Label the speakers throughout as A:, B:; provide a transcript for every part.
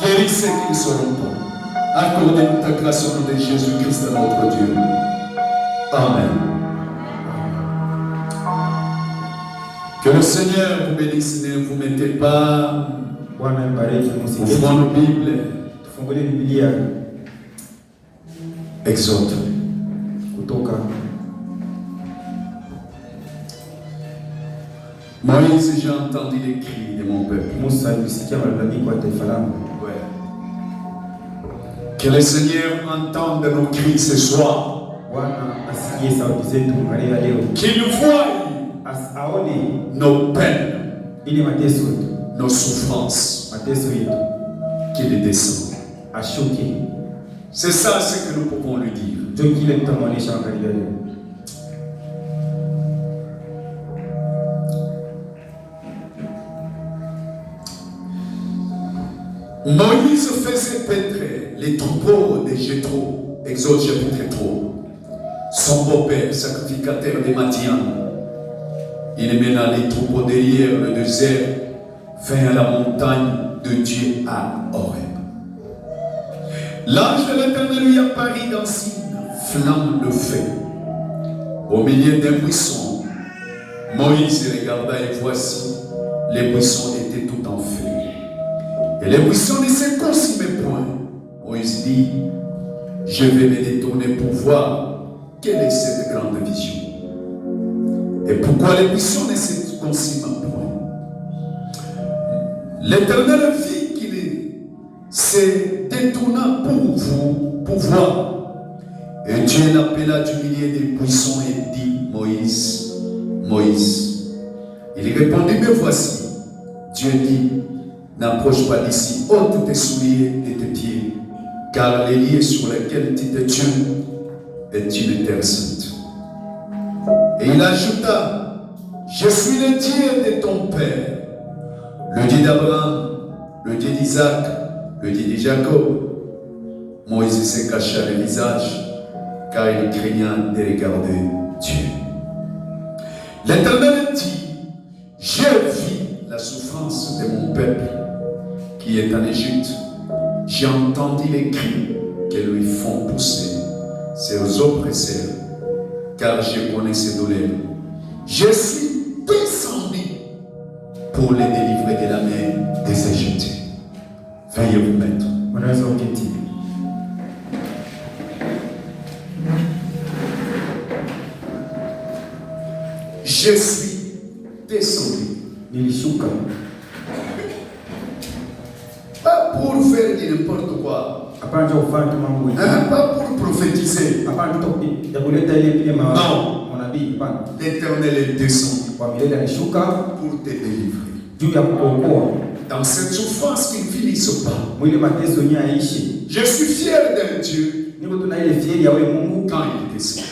A: Guéris ceux qui ne seront pas. Accorde-nous ta grâce au nom de Jésus-Christ, notre Dieu. Amen. Que le Seigneur vous bénisse. Ne vous mettez pas. Ouvrons nos Bibles. Exode. Moïse, j'ai entendu les cris de mon peuple. Ouais. Que le Seigneur entende nos cris ce soir. Qu'il voie nos peines, nos souffrances, qu'il les descende. C'est ça ce que nous pouvons lui dire. Moïse faisait paître les troupeaux de Jéthro, Exode chapitre 3. Son beau-père, sacrificateur des Madian, il mena les troupeaux derrière le désert, vint à la montagne de Dieu à Horeb. L'ange de l'Éternel lui apparut dans une flamme de feu, au milieu d'un buisson. Moïse regarda et voici, les buissons étaient tout en feu. Et les buissons ne se consumaient point. Moïse dit, je vais me détourner pour voir quelle est cette grande vision. Et pourquoi les buissons ne se consument point. L'Éternel vit qu'il se détourna pour voir. Et Dieu l'appela du milieu des buissons et dit, Moïse, Moïse. Il répondit, me voici. Dieu dit, n'approche pas d'ici, ôte tes souliers et tes pieds, car les lieux sur lesquels tu te tiens est une terre sainte. Et il ajouta, je suis le Dieu de ton père, le Dieu d'Abraham, le Dieu d'Isaac, le Dieu de Jacob. Moïse se cacha le visage, car il craignait de regarder Dieu. L'Éternel dit, j'ai vu la souffrance de mon peuple qui est en Égypte. J'ai entendu les cris que lui font pousser ses oppresseurs, car je connais ses douleurs. Je suis descendu pour les délivrer de la main des Égyptiens. Veuillez vous mettre. Je suis descendu. Pas pour faire n'importe quoi. Pas pour prophétiser. Non. L'Éternel est descendu pour te délivrer. Dans cette souffrance qui ne finisse pas. Je suis fier d'un Dieu quand il descend.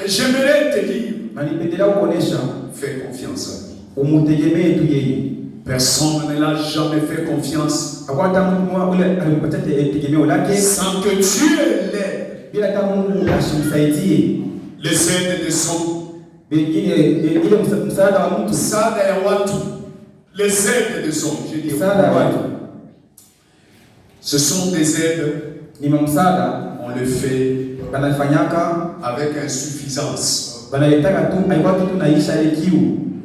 A: J'aimerais te dire, fais confiance à lui. Personne ne l'a jamais fait confiance sans que Dieu l'aide. Les aides de son les aides de son, je dis, ce sont des aides, on le fait avec insuffisance.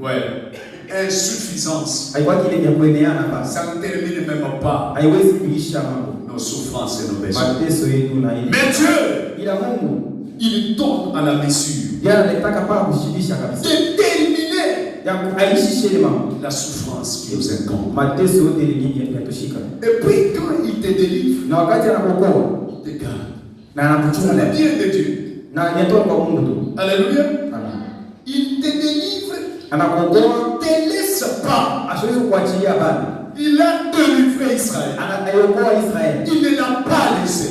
A: Ouais. Insuffisance. Ça ne termine même pas nos souffrances et nos besoins. Mais Dieu, il donne à la mesure de terminer la souffrance qui nous incombe. Et puis quand il te délivre, il te garde. C'est le bien de Dieu. Alléluia. Il te délivre. Il ne te laisse pas. Il a délivré Israël. Il ne l'a pas laissé.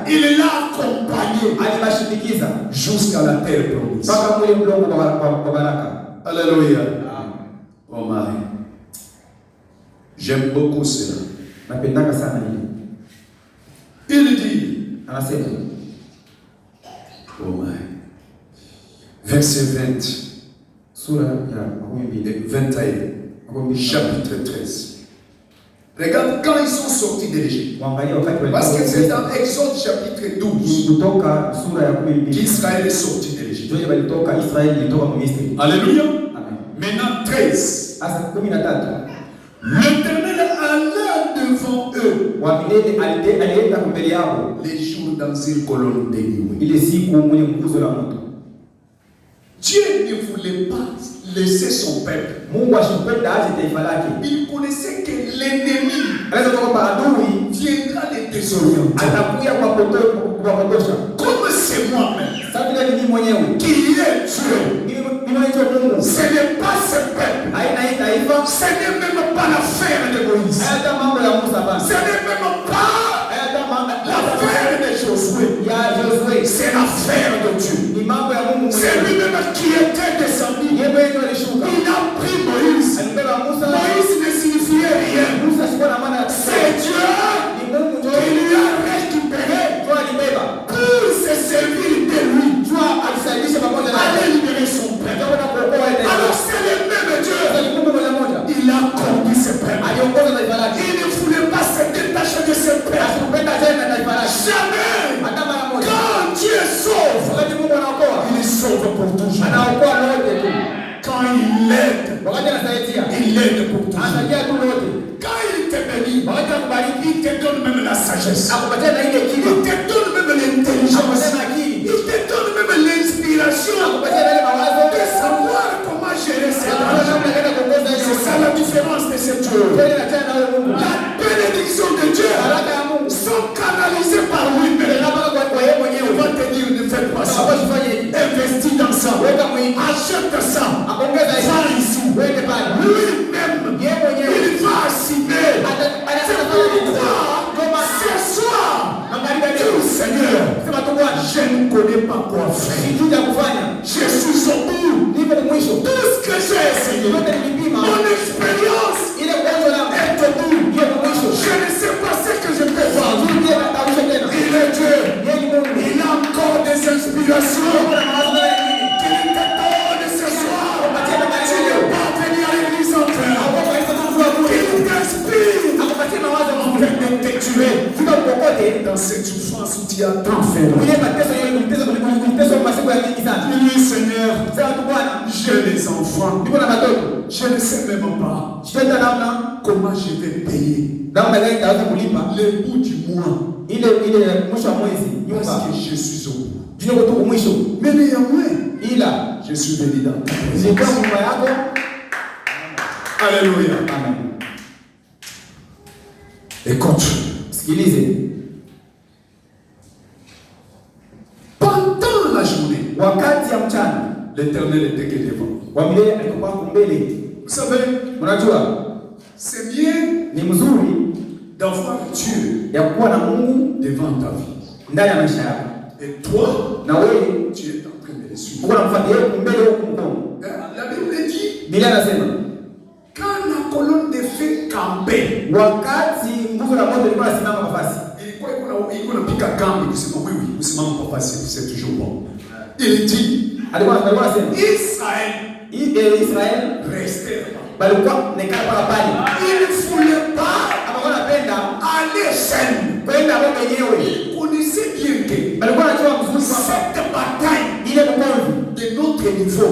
A: Il l'a accompagné jusqu'à la terre promise. Alléluia. Oh Marie. J'aime beaucoup cela. Il dit, oh Marie. Verset 20. 21. Chapitre 13. Regarde quand ils sont sortis de l'Égypte. Parce que c'est dans Exode chapitre 12 qu'Israël est sorti de l'Égypte. Alléluia. Maintenant 13. L'Éternel alla devant eux les jours dans une colonne de nuée. Dieu ne voulait pas laisser son peuple. Il connaissait que l'ennemi viendra les désorienter. Comme c'est moi-même qui est Dieu. Ce n'est pas ce peuple. Ce n'est même pas l'affaire de Moïse. Ce n'est même pas l'affaire de Josué. C'est l'affaire de Dieu. C'est lui-même qui était descendu. Il a pris Moïse. Moïse ne signifiait rien. C'est Dieu qui lui a récupéré pour se servir de lui. Aller libérer son peuple. Alors c'est le même Dieu. Il a conduit ce peuple. Il ne voulait pas se détacher de ce peuple. Jamais. Quand Dieu sauve, il sauve pour toujours. Quand il aide pour toujours. Quand il te bénit, il te donne même la sagesse. Il te donne même l'intelligence. Il te donne même l'inspiration de savoir comment gérer ses argent. C'est ça la différence de ce Dieu. La bénédiction de Dieu sont canalisées par lui-même. Il va te dire ne fais pas ça. Investis dans ça. Achète ça. Va ici. Lui-même, il va assumer. Ce soir, Seigneur, je ne connais pas quoi faire. Je suis au bout. Tout ce que j'ai essayé, mon expérience est au bout. Je ne sais pas ce que je peux faire. Il est Dieu. Il a encore des inspirations. Qu'il te donne ce soir. Tu n'es pas venu à l'église en frère. Qu'il t'inspire. Afin de te tuer dans cette souffrance où tu as tant fait. Oui, Seigneur, j'ai des enfants. Je ne sais même pas comment je vais payer le bout du mois. Parce que je suis au bout. Mais néanmoins, je suis venu dans ta présence. Alléluia. Écoute, pendant la journée, l'Éternel était que devant. Vous savez, c'est bien d'avoir Dieu devant ta vie. Et toi, tu es en train de le suivre. La Bible dit, quand la colonne de feu campait, c'est toujours bon. Il dit, Israël restait là. Il ne voulait pas aller seul. Il connaissait bien que cette bataille de notre niveau,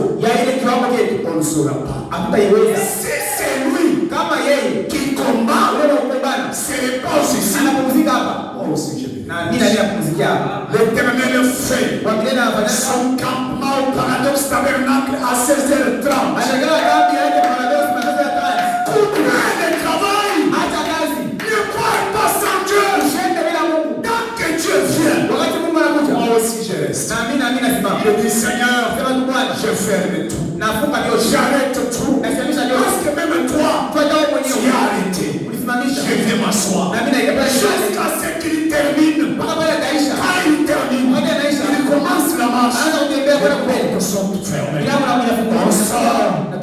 A: on ne saura pas. Si c'est lui qui combat, ce n'est pas aussi. Moi aussi, je vais. L'Éternel fait son campement au paradoxe tabernacle à 16h30. Coupez le travail. Ne parle pas sans Dieu. Tant que Dieu vient, moi aussi je reste. Je dis Seigneur, je ferme tout. J'arrête tout. Parce que même toi, tu as arrêté. Je vais m'asseoir. Jusqu'à ce qu'il termine. Quand il termine, il commence la marche. Les portes sont fermées. On sort. On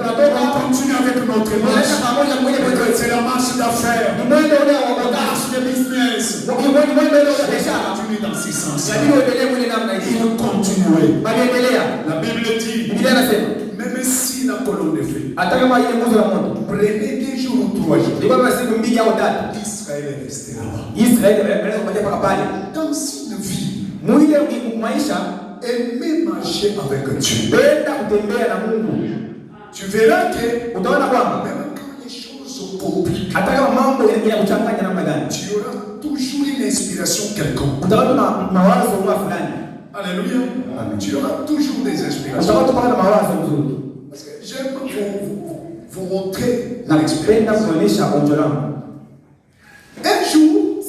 A: continue avec notre marche. C'est la marche d'affaires. La marche de business. On continue dans ce sens. Il continue. La Bible dit, même si la colonne de feu, prenez des jours jours ou 3 jours. Israël est resté là-bas. Dans une vie, aimer marcher avec Dieu. Tu verras que même quand les choses sont compliquées, tu auras toujours une inspiration quelconque. Alléluia. Tu auras toujours des inspirations. Parce que j'aime vous montrer l'expérience. Un jour,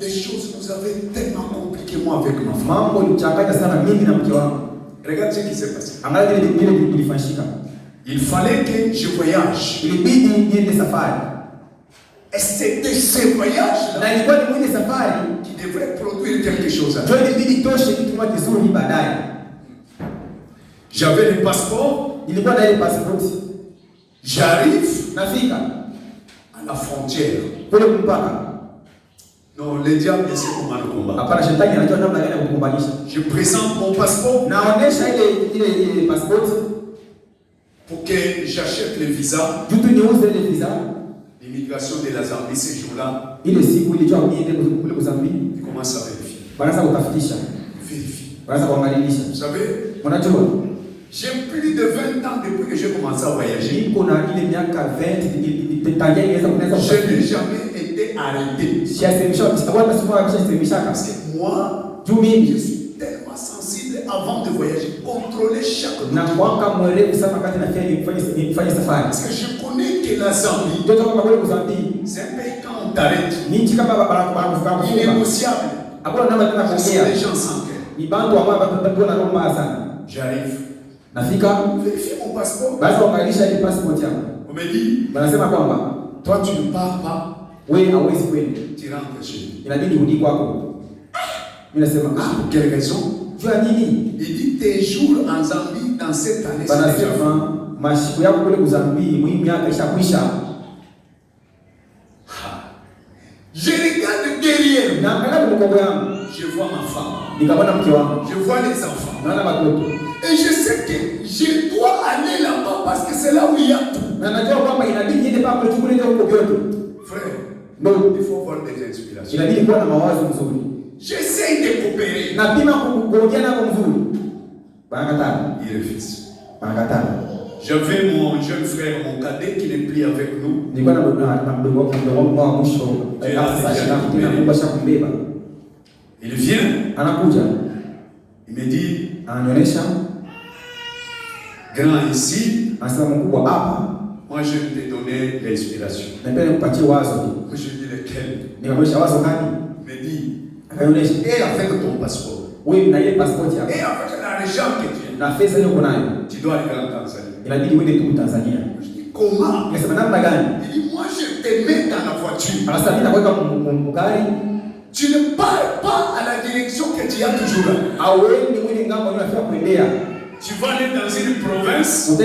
A: les choses nous avaient tellement compliquées, moi avec ma femme. Regarde ce qui s'est passé. Il fallait que je voyage. Et c'était ce voyage-là qui devrait produire quelque chose. J'avais le passeport. J'arrive à la frontière. Non, le diable ne sait comment le combattre. Je présente mon passeport pour que j'achète le visa. L'immigration de la Zambie ce jour-là. Il commence à vérifier. Vérifie. Vous savez, j'ai plus de 20 ans depuis que j'ai commencé à voyager. Je n'ai jamais été arrêté. Parce que moi, je suis tellement sensible avant de voyager, contrôler chaque chose. Parce que je connais que la Zambie, c'est un pays quand on t'arrête, innégociable. Ce sont des gens sans cœur. J'arrive. Vérifie mon passeport. On me dit, toi tu ne pars pas. Tu rentres chez nous. Pour quelle raison? Il dit tes jours en Zambie dans cette année. Je regarde derrière. Je vois ma femme. Je vois les enfants. Et je sais que je dois aller là-bas parce que c'est là où il y a tout. Frère, il faut voir des inspirations. J'essaie de coopérer. Il refuse. J'avais mon jeune frère, mon cadet qui n'est plus avec nous. Il vient. Il me dit, grand ici, moi je vais te donner l'inspiration. Je dis lequel? Il me dit, et avec ton passeport, et avec l'argent que tu as, tu dois aller en Tanzanie. Je dis, comment? Il dit, moi je te mets dans la voiture. Tu ne pars pas à la direction que tu as toujours là. Tu vas aller dans une province,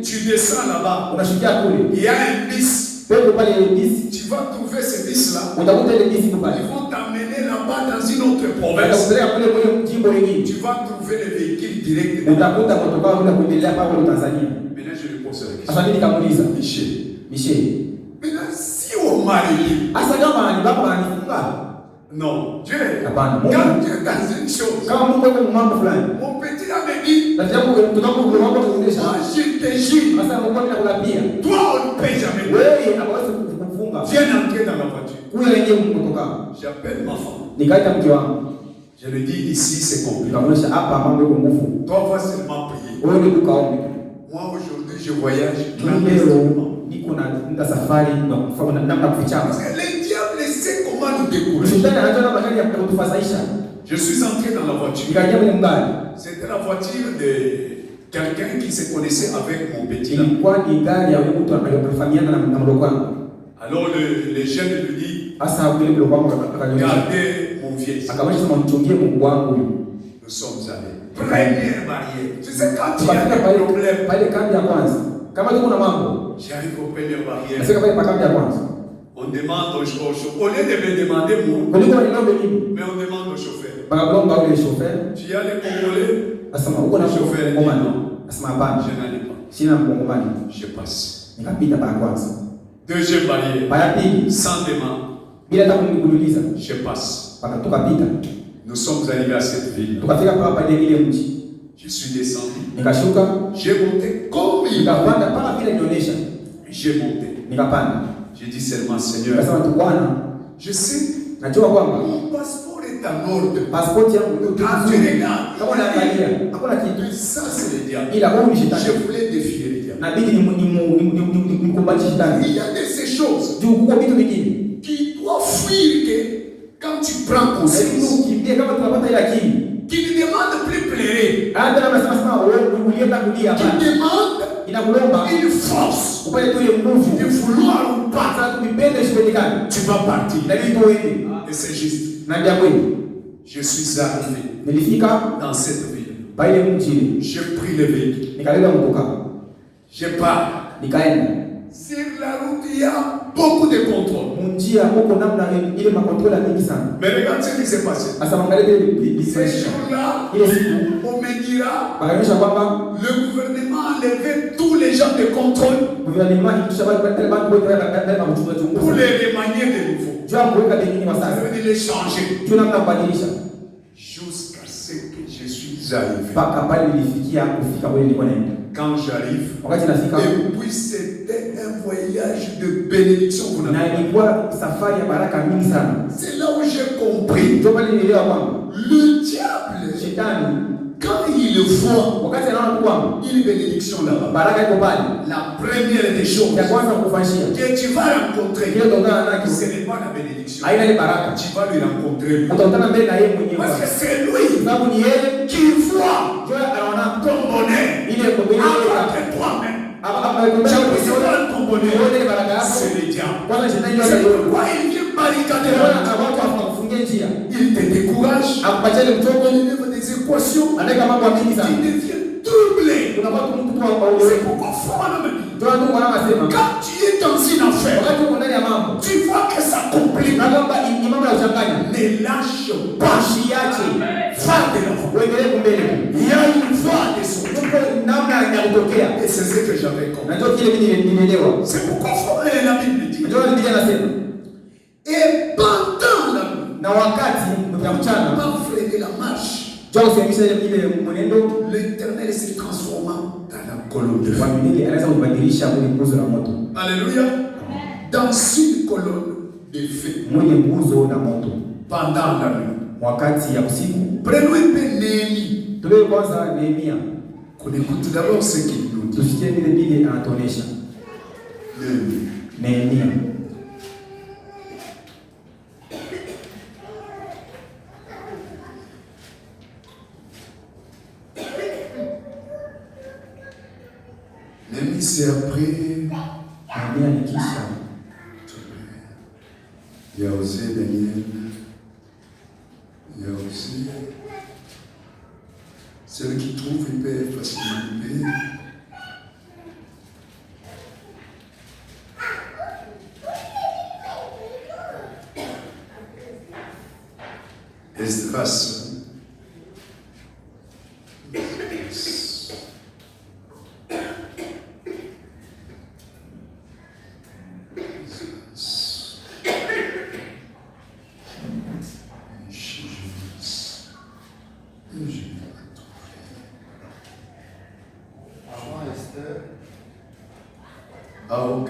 A: tu descends là-bas, il y a un bis. Tu vas trouver ce bis-là. Ils vont t'amener là-bas dans une autre province. Tu vas trouver le véhicule direct. Maintenant, je lui pose la question. Michel. Maintenant, si on marie, non, Dieu, quand Dieu dans une chose, mon petit là me dit, moi je te jure, toi on ne paye jamais. Viens entrer dans la voiture. J'appelle ma femme. Je lui dis ici c'est compliqué. Toi va seulement prier. Moi aujourd'hui je voyage. Parce que le diable sait comment nous décourager. Je suis entré dans la voiture. C'était la voiture de quelqu'un qui se connaissait avec mon petit là. Alors le jeune lui dit, gardez mon vieil. Nous sommes allés. Première barrière. Tu sais quand il y a des problèmes. J'arrive aux premières barrières. On demande au chauffeur. Au lieu de me demander moi, mais on demande au chauffeur. Tu y as les Congolais? Le chauffeur dit non. Je n'allais pas. Je passe. Deuxième barrière, sans demande, je passe. Nous sommes arrivés à cette ville. Je suis descendu. J'ai monté comme il J'ai monté. J'ai dit seulement, Seigneur, je sais, mon passeport est en ordre. Quand tu regardes, ça c'est le diable. Je voulais défier le diable. Il y a de ces choses qui doivent fuir que quand tu prends conscience, qui ne demande plus pleurer, qui demande une force de vouloir ou pas, tu vas partir. Et c'est juste. Je suis arrivé dans cette ville. J'ai pris le véhicule. Je pars. Sur la route, il y a beaucoup de contrôles. Mais regarde ce qui s'est passé. Ces jours-là, on me dira, le gouvernement a enlevé tous les gens de contrôle pour les remanier de nouveau. Ça veut dire les changer. Jusqu'à ce que je suis arrivé. Quand j'arrive, et puis c'était un voyage de bénédiction. C'est là où j'ai compris. Le diable, quand il le voit, il est bénédiction là-bas. La première des choses que tu vas rencontrer, ce n'est pas la bénédiction. Tu vas lui rencontrer lui. Parce que c'est lui qui voit ton bonheur avant que toi-même. Ton bonheur, c'est le diable. C'est pourquoi il vient barricader la route. Il te décourage. Il lève des équations. Il devient troublé. C'est pourquoi quand tu es dans une affaire, tu vois que ça complique. Ne lâche pas. Va de l'avant. Il y a une voie de sortie. Et c'est ce que j'avais compris. C'est pourquoi la Bible dit. Et pendant la nuit, la marche, l'Éternel s'est transformé dans la colonne de feu. Alléluia. Dans une colonne de feu. Pendant la nuit. Prenons un peu Néhémie. Qu'on écoute d'abord ce qu'il nous dit. Néhémie. Néhémie, c'est après. Il y a aussi Daniel. Il y a aussi celui qui trouve, il peut facilement payer. Esdras. Ah, ok.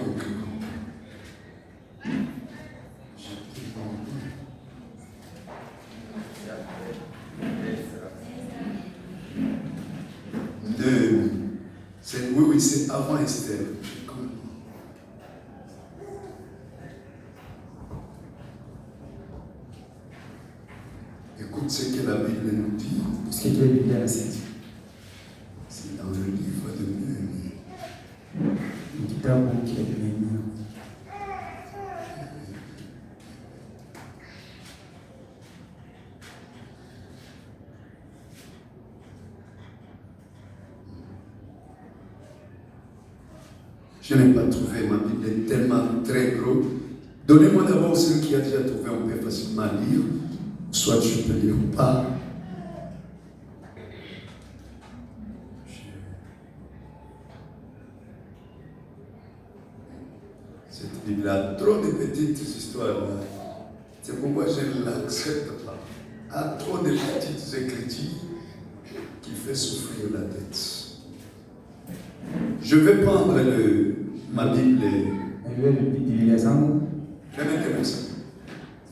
A: Oui, c'est avant Esther. Écoute ce que la Bible nous dit. C'est dans le livre de Néhémie. Je n'ai pas trouvé, ma Bible est tellement très gros. Donnez-moi d'abord celui qui a déjà trouvé, on peut facilement lire. Soit je peux lire ou pas. Il a trop de petites histoires. C'est pourquoi je ne l'accepte pas. Il a trop de petites écritures qui fait souffrir la tête. Je vais prendre ma Bible.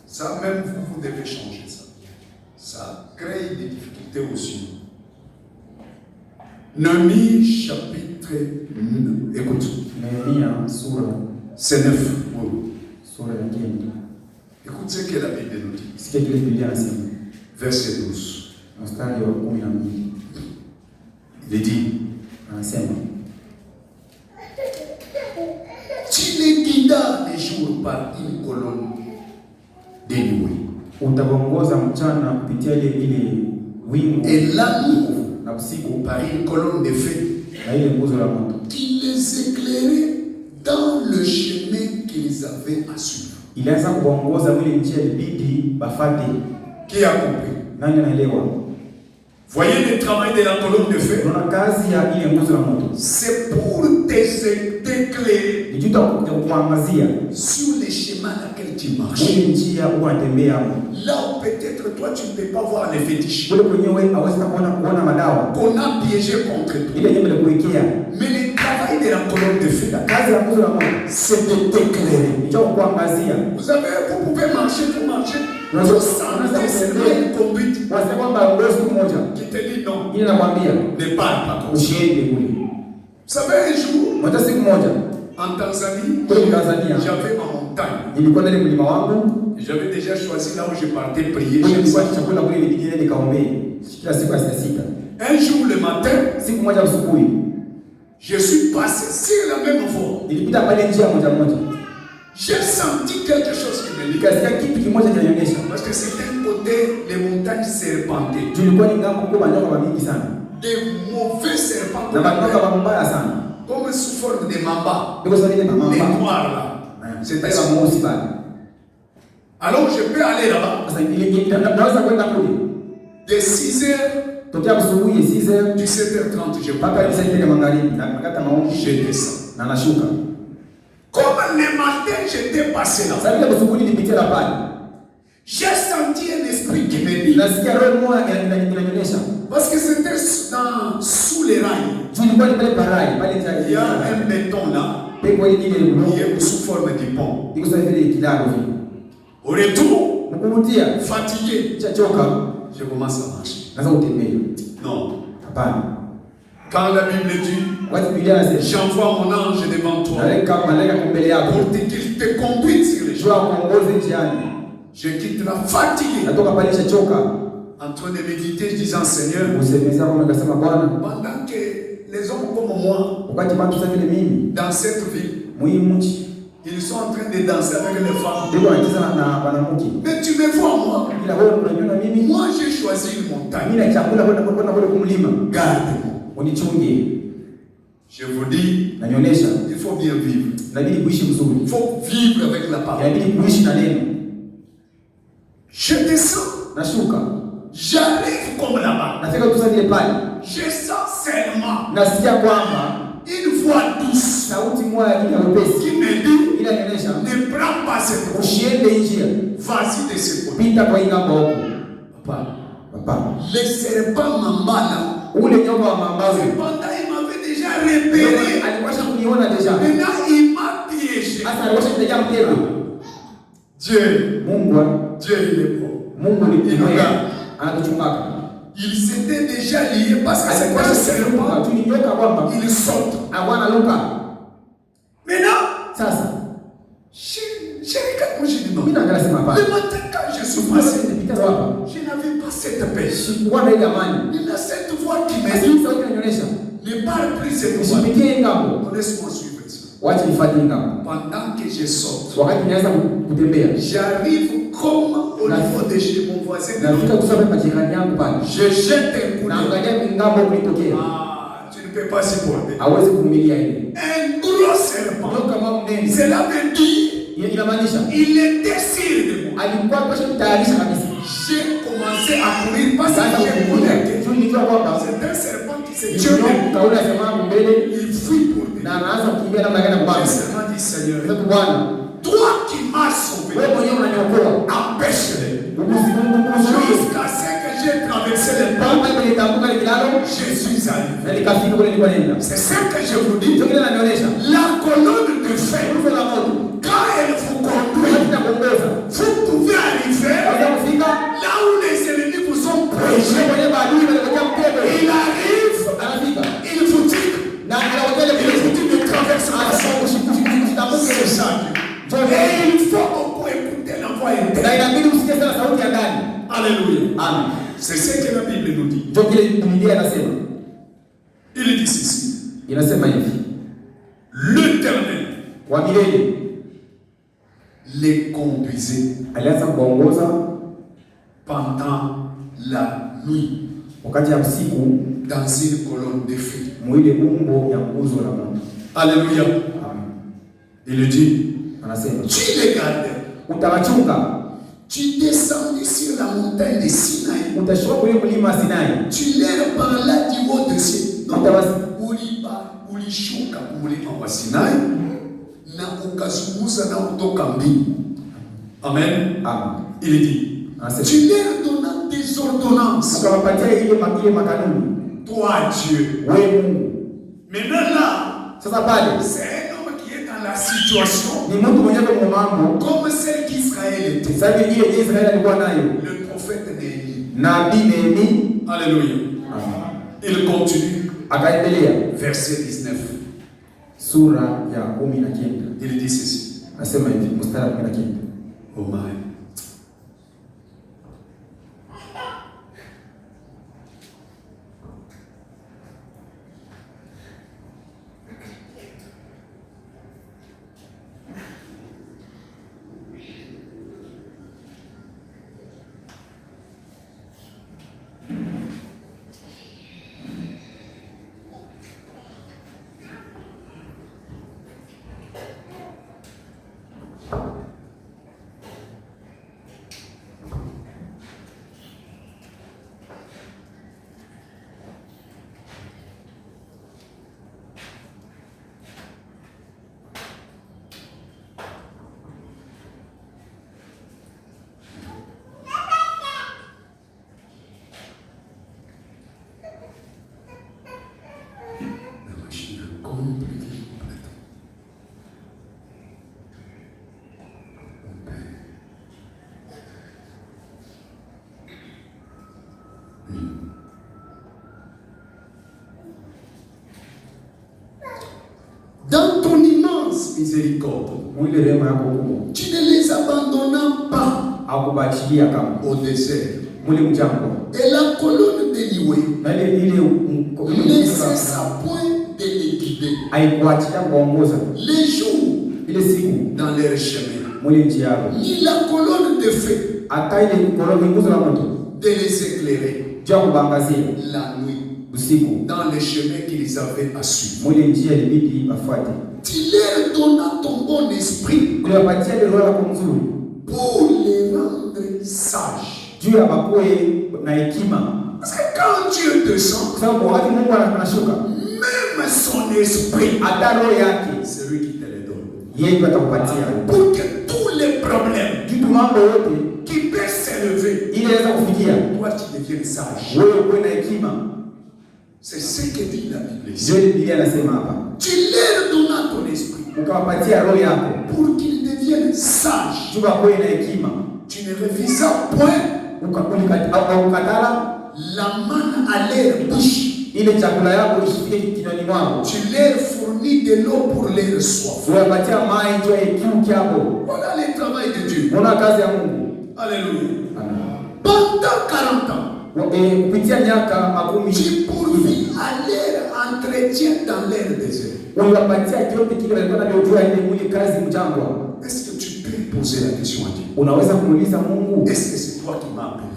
A: Ça même vous devez changer ça. Ça crée des difficultés aussi. Néhémie chapitre 9. Écoute. C'est 9. Écoute ce que la Bible nous dit. Verset 12. Il dit. Tu les guidas les jours par une colonne de nuée. Et la nuit par une colonne de feu qui les éclairait dans le chemin qu'ils avaient à suivre. Qui a compris? Voyez le travail de la colonne de feu. C'est pour t'éclairer sur les chemins dans lesquels tu marches. Là où peut-être toi tu ne peux pas voir les fétiches qu'on a piégé contre toi. Mais le travail de la colonne de feu, c'est de t'éclairer. Vous pouvez marcher pour marcher. Vous sentez seulement une conduite qui te dit non, ne parle pas comme ça. Vous savez, un jour, en Tanzanie, j'avais ma montagne. J'avais déjà choisi là où je partais prier. Un jour le matin, je suis passé sur la même voie. J'ai senti quelque chose qui me dit. Parce que c'était un côté, les montagnes serpentées. Des mauvais serpents. Comme sous forme de mamba. Les noirs là. C'était ça. Alors je peux aller là-bas. De 6h. Du 7h30, je descends. Comme le matin, j'étais passé là. J'ai senti un esprit qui me dit. Parce que c'était sous les rails. Il y a un béton là. Qui est sous forme de pont. Au retour, fatigué, je commence à marcher. Non. Quand la Bible dit, j'envoie mon ange devant toi pour qu'il te conduise sur les chemins. Je quitte la fatigue en train de méditer, disant Seigneur, pendant que les hommes comme moi, dans cette ville, ils sont en train de danser avec les femmes. Mais tu me vois moi. Moi j'ai choisi une montagne. Garde-moi. Je vous dis, il faut bien vivre. Il faut vivre avec la parole. Je descends. J'arrive comme là-bas. Je sens seulement une voix douce qui me dit, ne prends pas cette voie. Vas-y de ce côté. Papa, le serpent mamba là. Cependant, il m'avait déjà repéré. Maintenant, il m'a piégé. Dieu, il est bon. Il nous garde. Il s'était déjà lié parce que c'est un serpent. Il saute. Maintenant, je dis non. Le matin, quand je suis passé, je n'avais pas cette paix. Il y a cette voix qui me dit, ne parle plus cette voix. Laisse-moi suivre ça. Pendant que je saute, j'arrive comme au niveau de chez mon voisin. Je jette un coup de pied. Tu ne peux pas supporter. Un gros serpent. Cela veut dire il était sûr de moi. J'ai commencé à courir parce que j'ai connecté. C'est un serpent qui s'est tué. Il fuit pour lui. J'ai seulement dit Seigneur, qui m'a sauvé, empêche-les. Jusqu'à ce que j'ai traversé les portes, je suis arrivé. C'est ce que je vous dis. La colonne de feu, quand elle vous conduit, vous pouvez arriver là où les ennemis vous ont prêché. Il arrive, il vous dit de traverser la sorte. C'est ça. Et il faut beaucoup écouter la voix interne. Alléluia. Amen. C'est ce que la Bible nous dit. Il dit ceci. L'Éternel les conduisait pendant la nuit dans une colonne de feu. Alléluia. Il dit, tu les gardais. Tu descendais sur la montagne de Sinaï. Tu leur parlais du haut de ciel. Ulishuka kumulima wa Sinai na ukazungumza na kutoka mbingu. Amen. Il dit, tu leur donnas des ordonnances. Toi Dieu. Maintenant là, c'est un homme qui est dans la situation comme celle qu'Israël était. Le prophète Néhémie. Alléluia. Il continue. Verset 19. Il dit ceci. Oh my. Dans ton immense miséricorde, tu ne les abandonnas pas au désert. Et la colonne de Nioué ne cessa point de les guider. Les jours dans leur chemin, ni la colonne de feu de les éclairer la nuit dans les chemins qu'ils avaient à suivre. Tu leur donnas ton bon esprit pour les rendre sages. Parce que quand Dieu descend, même son esprit, c'est lui qui te les donne. Pour que tous les problèmes qui peuvent s'élever, toi tu deviens sage. C'est ce que dit la Bible ici. Tu leur donnas ton esprit pour qu'ils deviennent sages. Tu ne refuses point la manne à leur bouche. Tu leur fournis de l'eau pour leur soif. Voilà le travail de Dieu. Alléluia. Pendant 40 ans, tu pourvis à leur entretien dans leur désert. Est-ce que tu peux poser la question à Dieu? Est-ce que c'est toi qui m'as appelé?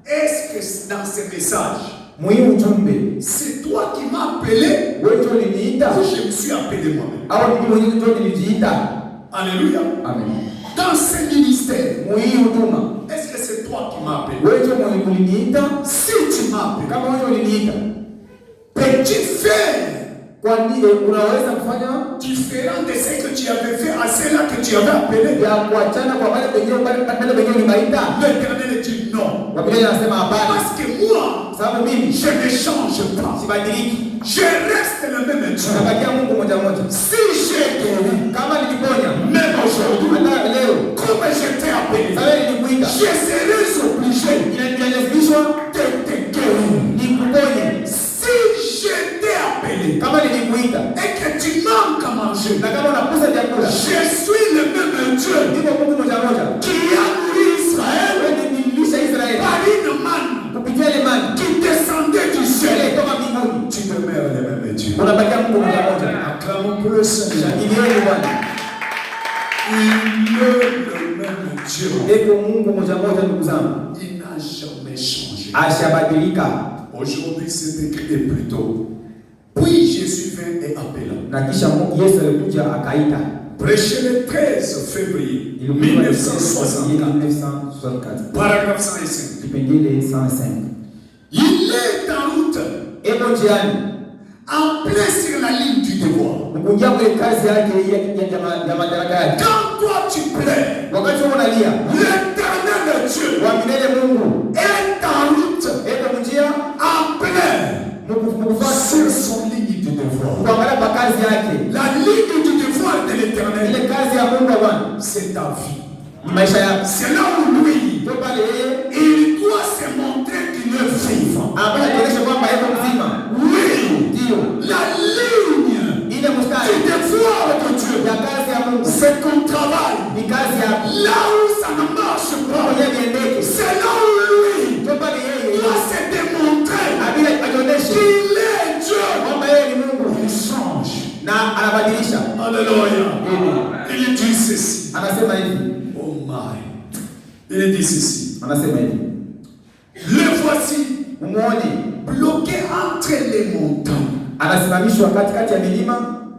A: Est-ce que dans ce message, c'est toi qui m'as appelé ou je me suis appelé moi-même? Alléluia. Amen. Dans ce ministère, est-ce que c'est toi qui m'as appelé? Si tu m'as appelé, peux-tu faire
B: unaweza kufanya
A: différent de ce que tu avais fait à ceux-là que tu avais appelé.
B: ya kuachana kwa wale wengine ulibaita.
A: L'Éternel dit non.
B: Biblia inasema hapana.
A: Parce que moi,
B: Sababu mimi
A: je ne change pas.
B: sibadiliki.
A: Je reste le même Dieu.
B: Nabakia Mungu moja moja.
A: Si j'ai guéri,
B: Kama niliponya,
A: même aujourd'hui,
B: hata leo,
A: comme je t'ai appelé,
B: sasa nilikuita,
A: je serai obligé
B: inalazimishwa
A: de te guérir.
B: nikuponye.
A: Si je t'ai appelé
B: Kama nilikuita
A: et que tu manques à manger,
B: na kama unakosa chakula,
A: je suis le même Dieu
B: niko Mungu moja moja
A: qui a nourri Israël
B: nilisha Israeli
A: par une manne
B: kupitia ile maji
A: qui descendait du ciel.
B: toka mbinguni.
A: Tu demeures le même Dieu.
B: Unabakia Mungu moja moja.
A: Acclamons pour le Seigneur.
B: Shangilieni Bwana.
A: Il est le même Dieu.
B: Eko Mungu moja moja, ndugu zangu.
A: Il n'a jamais changé.
B: Ashabadilika.
A: Aujourd'hui, c'est écrit plutôt. Puis Jésus vint et appela.
B: Na kisha Yesu alikuja akaita.
A: Prêché le 13 février 1964. Paragraphe 105.
B: Kipengele 105.
A: Il est en route.
B: Eko njiani.
A: En plein sur la ligne du devoir.
B: Mkunjia kwa kazi yake ya madaraka yake.
A: Quand toi tu plais,
B: Wakati unalia,
A: l'Éternel Dieu
B: wa milele Mungu
A: est en route.
B: eko njia
A: En plein
B: mkufanya
A: sur son ligne du devoir.
B: kuangalia kwa kazi yake.
A: La ligne du devoir de l'Éternel,
B: Ile kazi ya Mungu Bwana
A: c'est ta vie.
B: ni maisha yako.
A: C'est là où lui,
B: Ndio pale yeye
A: il doit se montrer qu'il est vivant.
B: ambaye anaonyesha kwamba yeye mzima.
A: Oui,
B: Ndio.
A: la ligne
B: Ile mstari
A: du devoir de Dieu,
B: ya kazi ya Mungu
A: c'est ton travail.
B: ni kazi ya
A: Là où ça ne marche pas,
B: yeye niendeke.
A: c'est là où lui
B: Ndio pale yeye
A: doit se démontrer
B: abila ajionyeshe
A: qu'il est Dieu.
B: kwamba yeye ni Mungu
A: Il change.
B: na anabadilisha.
A: Alléluia.
B: Amen.
A: Il dit ceci.
B: Anasema hivi.
A: Oh my. Il dit ceci.
B: Anasema hivi.
A: Le voici
B: Umuone
A: bloqué entre les montagnes.
B: anasimamishwa katikati ya milima.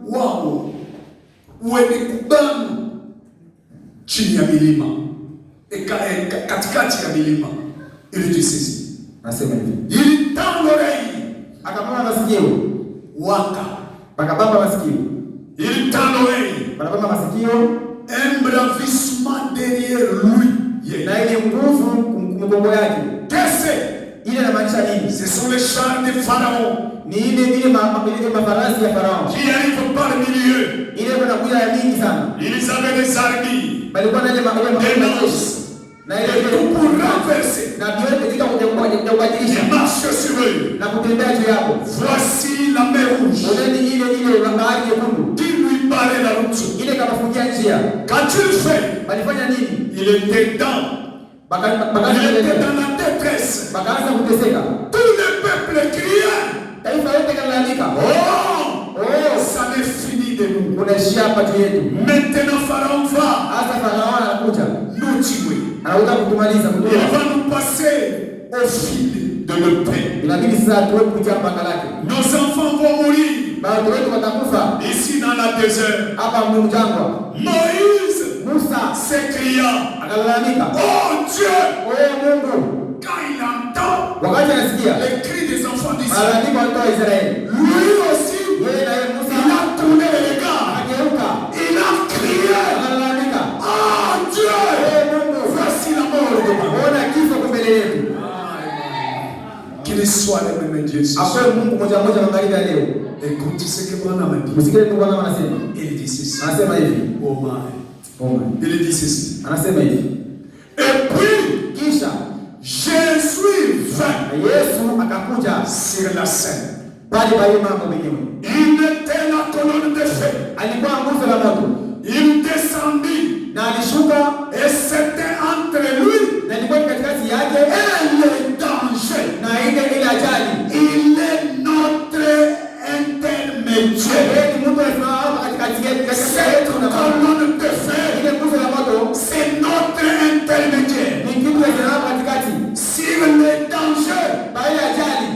A: Wao wenye kubanu chini ya milima, katikati ya milima. Il dit ceci.
B: Anasema hivi.
A: Il tend l'oreille.
B: Akapamba masikio.
A: Waka.
B: Akapamba masikio.
A: Il tend l'oreille.
B: Akapamba masikio.
A: Un bravissement derrière lui.
B: Na ile nguvu mgongo yake.
A: Qu'est-ce?
B: Ile inamaanisha nini?
A: Ce sont les chars de Pharaon.
B: Ni ile mafarasi ya Farao.
A: Qui arrivent parmi eux.
B: Ile kunakuja ya mingi sana.
A: Ils avaient des armes.
B: Balikuwa na ile majeshi. Na ile
A: pour renverser.
B: Na vyote katika kubadilisha.
A: Ils marchent sur eux.
B: Na kutembea juu yako.
A: Voici la mer rouge.
B: Ile bahari nyekundu.
A: Qui lui barrait la route.
B: Ile kawafungia njia.
A: Quand il fait,
B: balifanya nini?
A: Il était dans la détresse.
B: Bakaanza kuteseka.
A: Tout le peuple criait.
B: Taifa yote kalalamika.
A: Oh, ça m'est fini de nous.
B: Unaishia hapa tu yetu.
A: Maintenant Pharaon va.
B: Hasa Farao anakuja.
A: Nous tuer.
B: Anakuja kutumaliza.
A: Il va nous passer au fil de notre pain.
B: Inabidi sasa tuwe kupitia mpaka lake.
A: Nos enfants vont mourir.
B: Watoto wetu watakufa.
A: Ici dans la désert.
B: Hapa mjangwa.
A: Moïse.
B: Musa
A: s'écria.
B: Akalalamika.
A: Oh Dieu.
B: Oh Mungu.
A: Quand il entend
B: wakati anasikia
A: les cris des enfants d'Israël,
B: malalamiko ya watoto wa Israeli,
A: lui aussi,
B: yeye na yeye Musa,
A: il a tourné le regard.
B: Ageuka.
A: Il a crié.
B: Akalalamika.
A: Oh Dieu.
B: Oh Mungu.
A: Voici la mort de moi.
B: Ona kifo mbele yetu.
A: Qu'il soit le même Dieu.
B: Ape Mungu moja moja magharibi ya leo.
A: Écoute ce que Bwana m'a dit.
B: Msikile ndugu wangu anasema.
A: Il dit ceci.
B: Anasema hivi.
A: Oh my.
B: Oh my.
A: Il dit ceci.
B: Anasema hivi.
A: Et puis,
B: kisha
A: Jésus vint.
B: Yesu akakuja
A: sur la scène.
B: Pale pale mambo menyewe.
A: Il était la colonne de feu.
B: Alikuwa nguzo la moto.
A: Il descendit.
B: Na alishuka.
A: Et c'était entre lui.
B: Na ilikuwa katikati yake.
A: Et le danger.
B: Na ile ajali.
A: Il est notre intermédiaire. Cette colonne de feu. C'est notre intermédiaire. Sur le danger.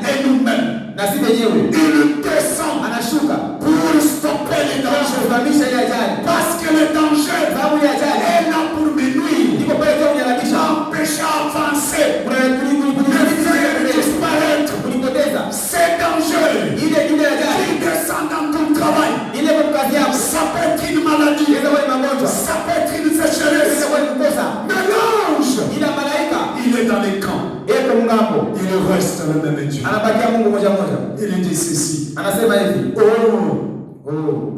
A: Et nous-mêmes. Il descend pour stopper les dangers. Il dit ceci.
B: Anasema hivi.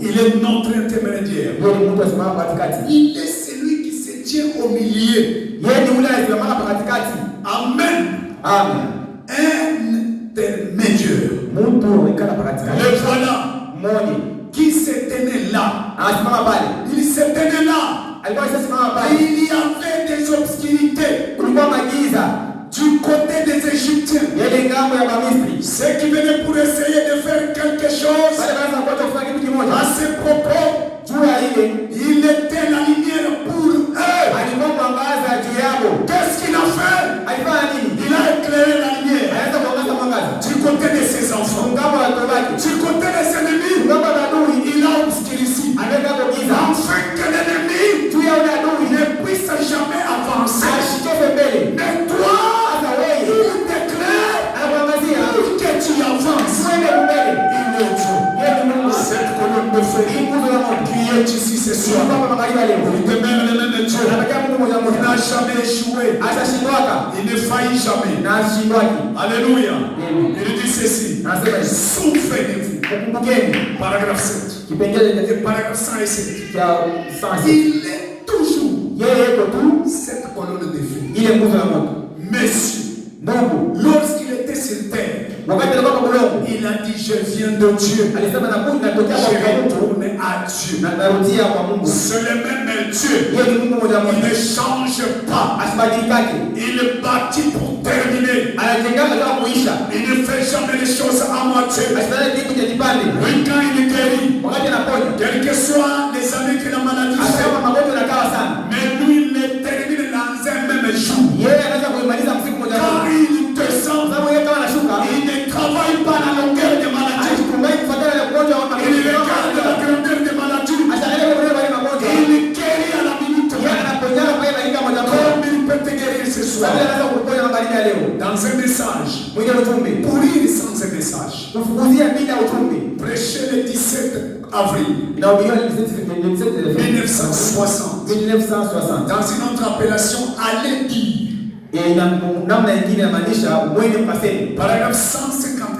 A: Il est notre intermédiaire.
B: Yeye ni mtu asimama katikati.
A: Il est celui qui se tient au milieu.
B: Yeye ni yule anayesimama katikati.
A: Amen.
B: Amen.
A: Intermédiaire.
B: Mtu anayekaa katikati.
A: Le voilà.
B: Mmoja
A: Qui se tenait là.
B: anasimama pale.
A: Il se tenait là.
B: Alikuwa anasimama pale.
A: Il y avait des obscurités.
B: Kulikuwa magiza
A: Du côté des Égyptiens.
B: yale ngambo ya Misri.
A: Ceux qui venaient pour essayer de faire quelque chose.
B: Wale wanaanza kuacha kufanya kitu kimoja.
A: À ce propos,
B: Juu ya ile
A: il était la lumière pour eux.
B: alikuwa mwangaza juu yao.
A: Qu'est-ce qu'il a fait?
B: Alifanya nini?
A: Il a éclairé la lumière.
B: Anaweza kuangaza mwangaza.
A: Du côté de ses enfants.
B: Ngambo ya watoto wake.
A: Du côté de ses ennemis.
B: Ngambo ya adui.
A: Il a obscurci.
B: Anaweza kugiza.
A: Afin que l'ennemi
B: Juu ya adui
A: ne puisse jamais avancer.
B: ashitoke mbele.
A: Mais toi,
B: Sasa wewe
A: il t'éclaire
B: anakuangazia
A: pour que tu avances.
B: uende mbele.
A: Il est Dieu.
B: Yeye ni Mungu.
A: Cette colonne de feu qui est ici ce soir.
B: Kwa magharibi leo.
A: Il demeure le même Dieu.
B: Anataka Mungu mmoja
A: Il
B: mmoja.
A: n'a jamais échoué.
B: Atashindwaka
A: Il ne faillit jamais.
B: na ashindwaki.
A: Alléluia.
B: Amen.
A: Il dit ceci.
B: Anasema hivi.
A: Souvenez-vous.
B: Kumbukeni
A: Paragraphe 7.
B: kipengele
A: Et paragraphe 107.
B: cha sansi.
A: Il est toujours
B: Yeye yuko tu
A: cette colonne de feu.
B: ile nguzo ya moto.
A: Monsieur,
B: Mungu
A: lorsqu'il était sur terre,
B: wakati alikuwa kwa mlongo
A: il a dit je viens de Dieu.
B: alisema nakuja natokea
A: Je
B: kwa Mungu
A: retourne à Dieu.
B: na narudia kwa Mungu.
A: C'est le même Dieu.
B: Yeye ni Mungu mmoja
A: Il
B: mmoja.
A: ne change pas.
B: Asibadilikake.
A: Il bâtit pour terminer.
B: Anajenga kama kuisha.
A: Il ne fait jamais les choses à moitié.
B: Asifanye kitu cha kipande.
A: Oui, quand il guérit,
B: Wakati anaponya.
A: quels que soient les années que la maladie fait,
B: Asema magonjwa yanakawa sana.
A: mais lui, il les termine dans un même jour.
B: Yeye anaweza kuimaliza msiku mmoja
A: Quand
B: mmoja.
A: il descend,
B: Sababu yeye kama anashuka,
A: il ne travaille pas la longueur des maladies.
B: hajikumbai kufuatana na ugonjwa wa
A: Il regarde la grandeur des maladies.
B: Ashaangalia kwa wale magonjwa.
A: Il guérit à la minute.
B: Yeye anaponyana kwa dakika moja moja.
A: Comme il peut te guérir ce
B: Sasa
A: soir.
B: anaweza kuponya magharibi ya leo.
A: Dans un message,
B: Mwingine ujumbe.
A: pourrir sans un message.
B: Kufukuzia bila ujumbe.
A: Prêcher le 17 avril
B: Inahubiriwa 1960.
A: 1960. Dans une autre appellation, allez dire.
B: Namna nyingine inamaanisha mwende mkaseme.
A: Paragraphe 154.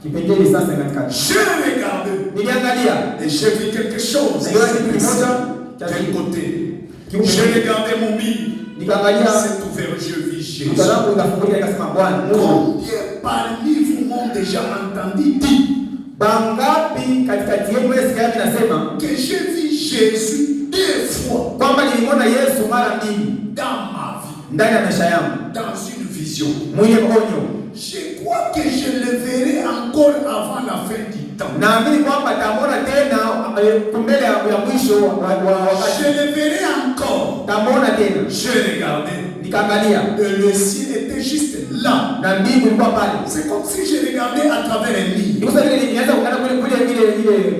B: Kipengele 154.
A: J'ai regardé
B: Niliangalia
A: et j'ai vu quelque chose.
B: niliona kitu kimoja cha
A: Quel côté?
B: kiume.
A: J'ai regardé mon mire.
B: Nikaangalia
A: C'est ouvert, je vis Jésus.
B: mtazamo ukafunguka nikasema Bwana Mungu,
A: Combien parmi vous m'ont déjà entendu dire
B: bangapi katikati yenu wewe sikia nasema
A: que j'ai vu Jésus 2 fois
B: kwamba nilimwona Yesu mara mbili
A: dans ma vie,
B: ndani ya maisha yangu
A: dans une vision.
B: mwenye onyo.
A: Je crois que je le verrai encore avant la fin du temps.
B: Naamini kwamba tamwona tena kumbele ya mwisho wa wakati.
A: Je le verrai encore.
B: Tamwona tena.
A: J'ai regardé
B: Nikaangalia
A: et le ciel était juste là.
B: na mbingu ilikuwa pale.
A: C'est comme si je regardais à travers un mur.
B: Nikusa vile nilianza kuona kule ile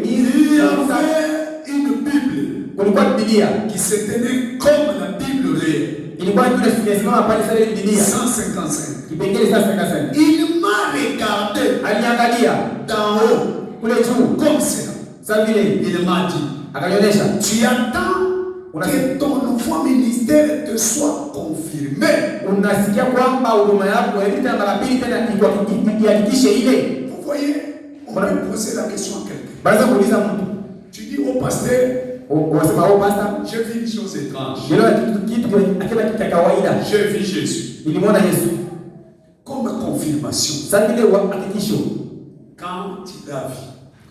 A: Il y avait une Bible
B: kulikuwa Biblia.
A: qui se tenait comme la Bible réelle.
B: Ilikuwa tunasimama pale sasa ile Biblia.
A: 155.
B: Kipengele 155.
A: Il m'a regardé
B: Aliangalia
A: d'en haut
B: kule juu
A: comme ça.
B: sasa vile
A: Il m'a dit,
B: akanionyesha
A: tu attends que ton nouveau ministère te soit confirmé.
B: unasikia kwamba huduma yako tena mara pili tena ihakikishe ile.
A: Vous voyez, on peut poser la question à quelqu'un.
B: Basi kuuliza mtu.
A: Tu dis au pasteur,
B: Unasema wewe pastor,
A: j'ai vu une chose étrange.
B: niliona kitu akila kitu cha kawaida.
A: J'ai vu Jésus.
B: Nilimwona Yesu.
A: Comme confirmation.
B: Sasa vile hakikisho.
A: Quand tu l'as vu,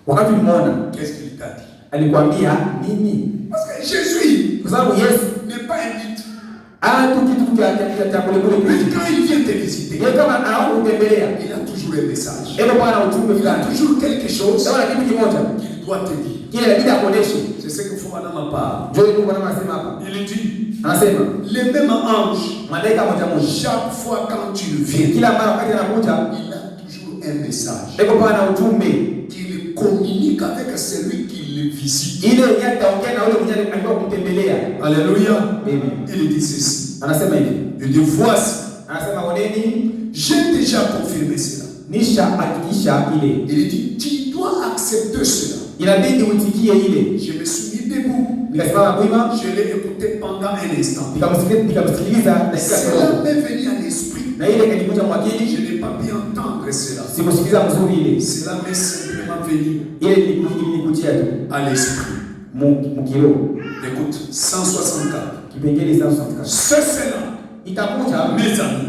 B: Wakati ulimwona,
A: qu'est-ce qu'il t'a dit?
B: alikwambia nini?
A: Parce que Jésus
B: Kwa sababu Yesu
A: n'est pas un mythe.
B: tu kitu cha kule
A: Lui,
B: kule.
A: quand il vient te visiter,
B: Yeye kama anakutembelea,
A: il a toujours un message.
B: hebu Bwana ujumbe
A: Il a
B: fulani.
A: toujours quelque chose
B: Sawa kitu kimoja.
A: qu'il doit te dire.
B: Kile inabidi akuoneshe.
A: C'est ce qu'il faut madame ma part.
B: Ndio ndio Bwana anasema hapa.
A: Il dit,
B: Anasema
A: les mêmes anges,
B: malaika moja moja.
A: chaque fois quand tu viens,
B: Kila mara wakati anakuja,
A: il a toujours un message
B: hebu Bwana ujumbe.
A: qu'il communique avec celui qui le visite.
B: Ile yeye ataongea na yule mwenye alikuwa kumtembelea.
A: Alléluia.
B: Amen.
A: Il dit ceci.
B: Anasema hivi.
A: Il dit, voici,
B: Anasema oneni
A: j'ai déjà confirmé cela.
B: nisha hakikisha ile.
A: Il dit, tu dois accepter cela.
B: inabidi utikie ile.
A: Je me suis mis debout.
B: Nikasimama kuima.
A: Je l'ai écouté pendant un instant.
B: Nikamsikiliza dakika
A: Cela
B: kidogo.
A: m'est venu à l'esprit.
B: Na ile kanikuja mwakili.
A: Je n'ai pas pu entendre cela.
B: Sikusikiliza mzuri ile.
A: Cela m'est simplement venu
B: Ile ilikujia tu
A: à l'esprit.
B: Mukiro.
A: Écoute, 164.
B: Kipengele 164.
A: Cela
B: itakuja,
A: mes amis.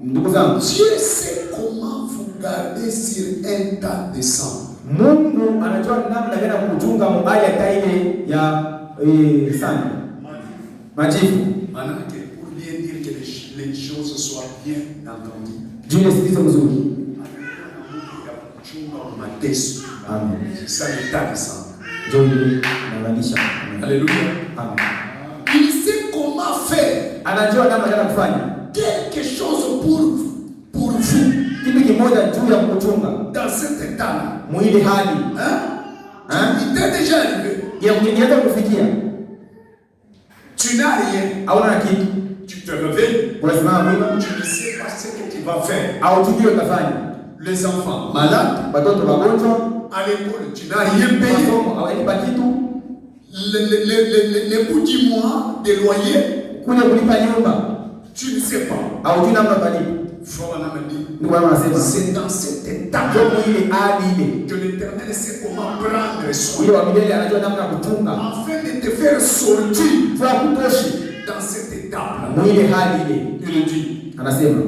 B: Ndugu zangu,
A: Dieu sait comment vous garder sur un tas de sang.
B: Mungu anajua namna gani kuchunga mbali hata ile ya sana. Majifu.
A: Manake pour bien dire que les choses soient bien entendues.
B: Dieu est mzuri.
A: Amen. C'est ça l'état de sang.
B: Alléluia.
A: Amen. Il sait comment faire.
B: Anajua namna gani kufanya
A: quelque chose pour vous.
B: Kitu kimoja juu ya kuchunga
A: dans cet état.
B: Mwili hali.
A: Il t'est déjà arrivé.
B: Inaweza kufikia.
A: Tu n'as rien.
B: Hauna kitu.
A: Tu te réveilles.
B: Unasimama mwili.
A: Tu ne sais pas ce que tu vas faire.
B: Au tujue utafanya.
A: Les enfants malades.
B: Watoto wagonjwa.
A: À l'école, tu n'as rien payé.
B: Hawalipa kitu.
A: Les bouts du mois de loyer.
B: Kule kulipa nyumba.
A: Tu ne sais pas.
B: Au tu namna palipa.
A: C'est dans cet état que l'Éternel sait comment prendre soin afin de te faire sortir dans cette étape-là. Il dit,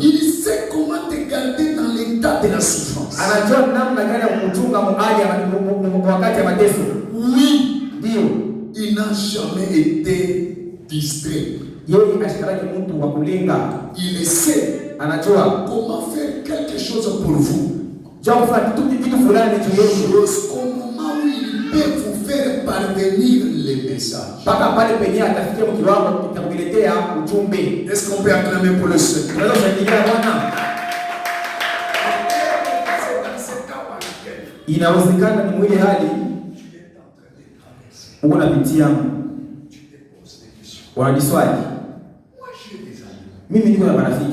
A: il sait comment te garder dans l'état de la souffrance. Oui, il n'a jamais été distrait. Il sait comment faire quelque chose pour vous. Au moment où il peut vous faire parvenir les messages. Est-ce qu'on peut acclamer pour le Seigneur?
B: Inawezekana ni mwili hali unapitia wanajiswali. Mimi niko na marafiki.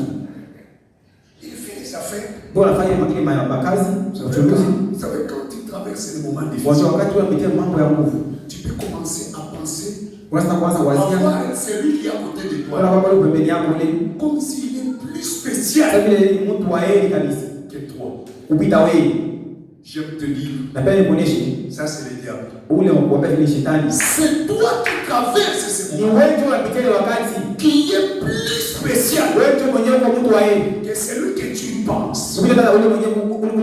B: Bora fanya makini makazi, uchunguzi.
A: Vous savez quand tu traverses les moments difficiles.
B: Wakati unapitia mambo ya nguvu.
A: Tu peux commencer à penser.
B: Unaweza kuanza kuwazia.
A: Celui qui est à côté de toi.
B: Wala baba pembeni yako ile.
A: Comme s'il est plus spécial.
B: Kama vile mtu wa heri kabisa
A: que toi.
B: Upita wewe.
A: J'aime te dire.
B: Na pia nikuoneshe.
A: Ça c'est le diable.
B: Ule mkubwa ni shetani.
A: C'est toi qui traverses ce moment.
B: Ni wewe tu unapitia wakati
A: qui est plus spécial.
B: Wewe tu mwenyewe kwa mtu wa heri.
A: Que celui que tu penses.
B: Ule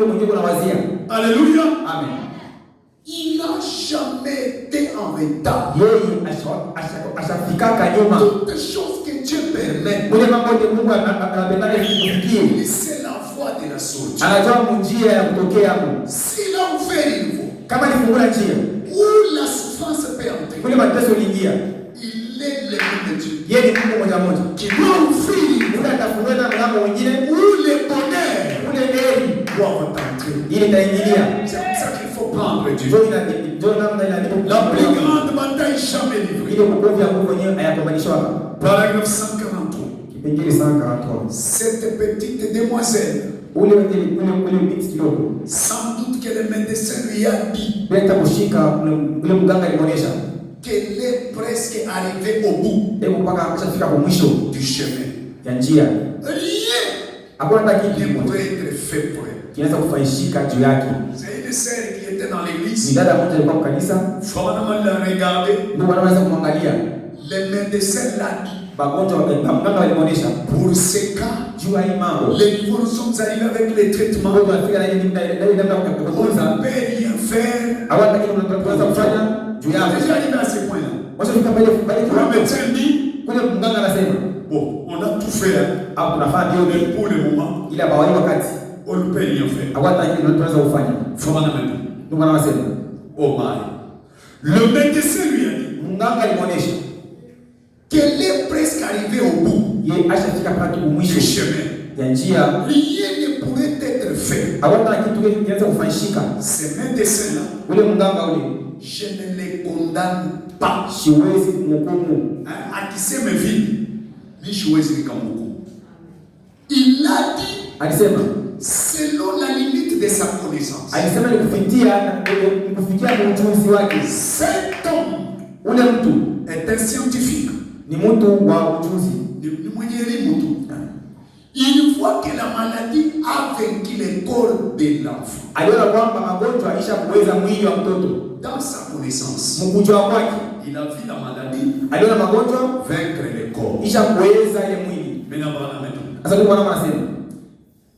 B: mwenyewe unawazia.
A: Alléluia.
B: Amen.
A: Il n'a jamais été en retard. Toutes les choses que Dieu permet. Il sait la voie de la sortie. S'il a ouvert une voie où la souffrance peut entrer, il est le même Dieu qui doit ouvrir une voie où le bonheur doit entrer. C'est comme ça qu'il faut prendre Dieu. La plus grande bataille jamais livrée. Paragraphe 143. Cette petite demoiselle, sans doute que le médecin lui a dit qu'elle est presque arrivée au bout du chemin. Rien ne pourrait être fait pour elle. C'est une sœur qui était dans l'église. Fondamentalement, elle l'a regardé. Le médecin l'a dit. Pour ces cas, les nouveaux sommes arrivés avec les traitements. On ne peut rien faire. Tu es déjà arrivé à ce point-là. Le médecin dit, bon, on a tout fait. Mais pour le moment, on ne peut rien faire. Oh my. Le médecin lui a dit qu'elle est presque arrivée au bout du chemin. Rien ne pourrait être fait. Ces médecins-là, je ne les condamne pas. À qui c'est me vie, il a dit selon la limite de de sa connaissance.
B: Alisema ni kufikia ujuzi wake.
A: Cet homme
B: Ule mtu
A: est un scientifique.
B: ni mtu wa ujuzi.
A: Ni mwenye elimu tu. Il voit que la maladie a vaincu le corps de l'enfant.
B: Aliona kwamba magonjwa aisha kuweza mwili wa mtoto.
A: Dans sa connaissance,
B: Mkujua kwake,
A: il a vu la maladie
B: aliona magonjwa
A: vaincre le corps.
B: isha kuweza ile mwili. Sasa ndio Bwana anasema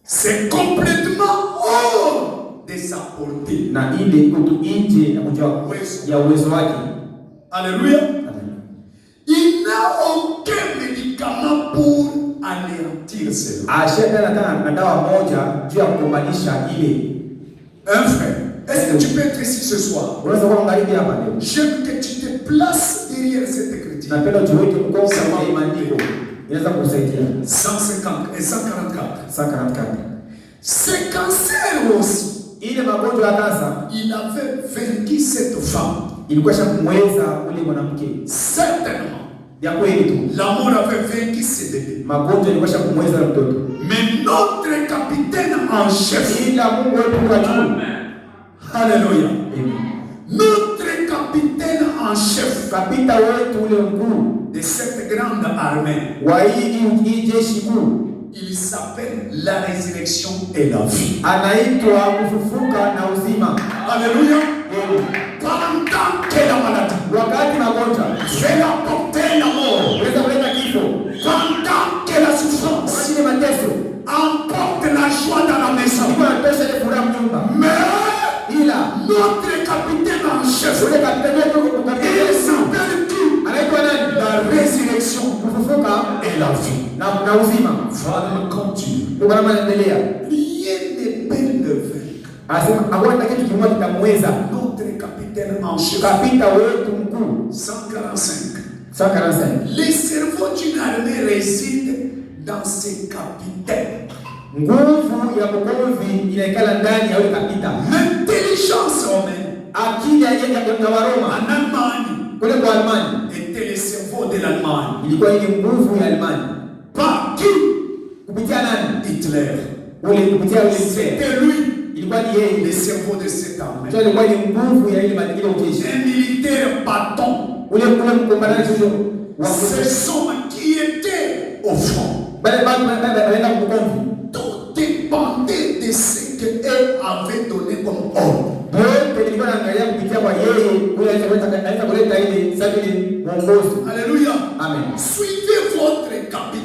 A: c'est complètement hors de sa portée.
B: Na ile iko tu nje ya kujua ya uwezo wake.
A: Alléluia. Il n'a aucun médicament pour anéantir cela.
B: Ashenda na dawa moja juu ya kukombanisha ile.
A: Un frère, est-ce que tu peux être ici ce soir?
B: Unaweza kuwa ngaribi hapa leo.
A: J'aime que tu te places derrière cette écriture.
B: Napenda tuweke mkono kwa maandiko. Inaweza kusaidia.
A: 150 et 144.
B: 144.
A: Ce cancer aussi,
B: Ile magonjwa ya kansa,
A: il avait vaincu cette femme.
B: Ilikuwa kumweza ule mwanamke.
A: Certainement.
B: Ya kweli tu.
A: La mort avait vaincu ce bébé.
B: Magonjwa ilikuwa kumweza mtoto.
A: Mais notre capitaine en chef.
B: Ila Mungu wetu kwa juu.
A: Alléluia.
B: Amen.
A: Notre capitaine en chef.
B: Kapita wetu ule mkuu
A: De cette grande armée.
B: wa hii jeshi kuu.
A: Il s'appelle la résurrection et la vie.
B: Anaitwa kufufuka na uzima.
A: Alléluia. Pendant que la maladie,
B: wakati magonjwa
A: fait apporter la mort,
B: unaweza kuleta kifo,
A: pendant que la souffrance,
B: wakati ni mateso
A: emporte la joie dans la maison,
B: iko natosha ile furaha mnyumba.
A: Mais
B: ila
A: notre capitaine en chef,
B: ule kapitani wetu
A: il s'appelle qui?
B: anaitwa nani?
A: La résurrection,
B: Kufufuka
A: et la vie.
B: na uzima.
A: Frère, continue.
B: Ndio maana anaendelea.
A: Rien ne peut le vaincre.
B: Anasema hakuna kitu kimoja kitamweza.
A: Notre capitaine en chef,
B: Kapita wetu mkuu
A: 145.
B: 145.
A: Les cerveaux d'une armée résident dans ses capitaines.
B: Nguvu ya mkomvi inaikala ndani ya yule kapita.
A: L'intelligence romaine,
B: Akili ya Waroma
A: en Allemagne,
B: kule kwa Almani
A: était le cerveau de l'Allemagne.
B: ilikuwa ile nguvu ya Almani.
A: Par qui?
B: Kupitia nani?
A: Hitler.
B: Kupitia ule
A: C'était lui,
B: ilikuwa ni yeye
A: le cerveau de cette armée.
B: ndio ilikuwa ni nguvu ya ile ujeshi.
A: Un militaire bâton.
B: Ule mkombanaji huyo wa
A: Ces hommes qui étaient au front.
B: bale wanaenda kukomvi.
A: Tout dépendait de ce qu'elle avait donné comme ordre.
B: Wote ilikuwa naangalia kupitia kwa yeye ule anaweza kuleta ile sabili mwongozo.
A: Alléluia.
B: Amen.
A: Suivez votre capitaine.